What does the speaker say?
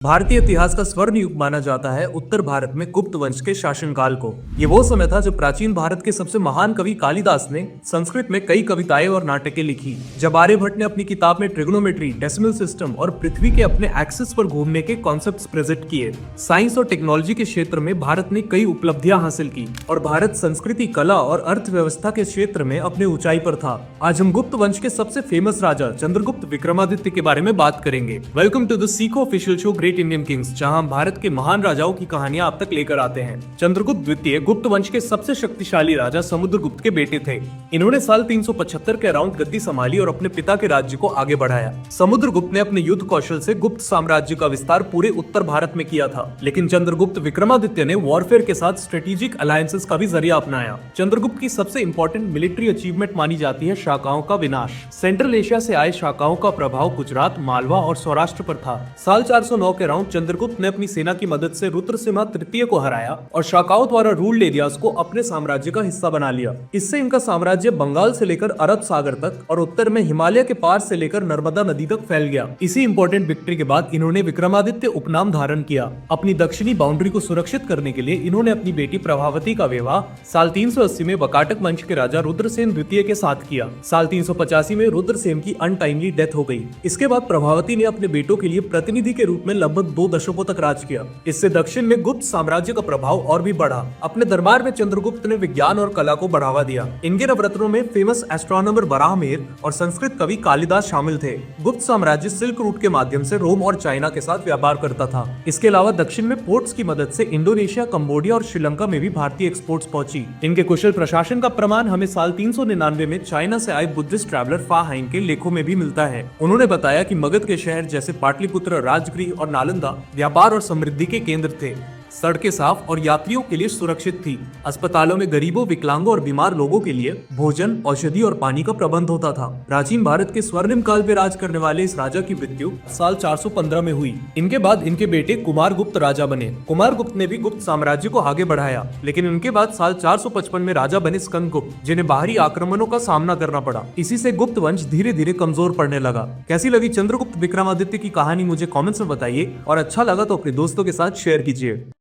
भारतीय इतिहास का स्वर्ण युग माना जाता है उत्तर भारत में गुप्त वंश के शासनकाल को। ये वो समय था जब प्राचीन भारत के सबसे महान कवि कालिदास ने संस्कृत में कई कविताएं और नाटकें लिखी। जब आर्यभट्ट ने अपनी किताब में ट्रिग्नोमेट्री, डेसिमल सिस्टम और पृथ्वी के अपने एक्सिस पर घूमने के कॉन्सेप्ट्स प्रेजेंट किए। साइंस और टेक्नोलॉजी के क्षेत्र में भारत ने कई उपलब्धियां हासिल की और भारत संस्कृति, कला और अर्थव्यवस्था के क्षेत्र में अपने ऊंचाई पर था। आज हम गुप्त वंश के सबसे फेमस राजा चंद्रगुप्त विक्रमादित्य के बारे में बात करेंगे। वेलकम टू द सीको official show great Indian kings, जहां हम भारत के महान राजाओं की कहानियां आप तक लेकर आते हैं। चंद्रगुप्त द्वितीय गुप्त वंश के सबसे शक्तिशाली राजा समुद्रगुप्त के बेटे थे। इन्होंने साल 375 के अराउंड गद्दी संभाली और अपने पिता के राज्य को आगे बढ़ाया। समुद्रगुप्त ने अपने युद्ध कौशल से गुप्त साम्राज्य का विस्तार पूरे उत्तर भारत में किया था, लेकिन चंद्रगुप्त विक्रमादित्य ने वॉरफेयर के साथ स्ट्रेटेजिक अलायंसेस का भी जरिया अपनाया। चंद्रगुप्त की सबसे इंपॉर्टेंट मिलिट्री अचीवमेंट मानी जाती है शाकाओं का विनाश। सेंट्रल एशिया से आए शाकाओं का प्रभाव गुजरात, मालवा और सौराष्ट्र पर था। साल 409 के अराउंड चंद्रगुप्त ने अपनी सेना की मदद से रुद्रसिम्हा तृतीय को हराया और शाकाओं द्वारा रूल्ड एरियाज को अपने साम्राज्य का हिस्सा बना लिया। इससे इनका साम्राज्य बंगाल से लेकर अरब सागर तक और उत्तर में हिमालय के पार से लेकर नर्मदा नदी तक फैल गया। इसी इंपॉर्टेंट विक्ट्री के बाद इन्होंने विक्रमादित्य उपनाम धारण किया। अपनी दक्षिणी बाउंड्री को सुरक्षित करने के लिए इन्होंने अपनी बेटी प्रभावती का विवाह साल 380 में वकाटक वंश के राजा रुद्रसेन द्वितीय के साथ किया। साल 385 में रुद्रसेन की अनटाइमली डेथ हो गई। इसके बाद प्रभावती ने अपने बेटों के लिए प्रतिनिधि के रूप में लगभग 2 दशकों तक राज किया। इससे दक्षिण में गुप्त साम्राज्य का प्रभाव और भी बढ़ा। अपने दरबार में चंद्रगुप्त ने विज्ञान और कला को बढ़ावा दिया। इनके नवरत्नों में फेमस एस्ट्रोनॉमर वराहमिहिर और संस्कृत कवि कालिदास शामिल थे। गुप्त साम्राज्य सिल्क रूट के माध्यम से रोम और चाइना के साथ व्यापार करता था। इसके अलावा दक्षिण में पोर्ट्स की मदद से इंडोनेशिया, कंबोडिया और श्रीलंका में भी भारतीय एक्सपोर्ट्स पहुंची। इनके कुशल प्रशासन का प्रमाण हमें साल 399 में चाइना से आए बुद्धिस्ट ट्रैवलर फा हाइन के लेखों में भी मिलता है। उन्होंने बताया कि मगध के शहर जैसे पाटलिपुत्र, राजगृह और नालंदा व्यापार और समृद्धि के केंद्र थे। सड़कें साफ और यात्रियों के लिए सुरक्षित थी। अस्पतालों में गरीबों, विकलांगों और बीमार लोगों के लिए भोजन, औषधि और पानी का प्रबंध होता था। प्राचीन भारत के स्वर्णिम काल में राज करने वाले इस राजा की मृत्यु साल 415 में हुई। इनके बाद इनके बेटे कुमारगुप्त राजा बने। कुमारगुप्त ने भी गुप्त साम्राज्य को आगे बढ़ाया, लेकिन उनके बाद साल 455 में राजा बने स्कंदगुप्त, जिन्हें बाहरी आक्रमणों का सामना करना पड़ा। इसी से गुप्त वंश धीरे धीरे कमजोर पड़ने लगा। कैसी लगी चंद्रगुप्त विक्रमादित्य की कहानी मुझे कॉमेंट्स में बताइए और अच्छा लगा तो अपने दोस्तों के साथ शेयर कीजिए।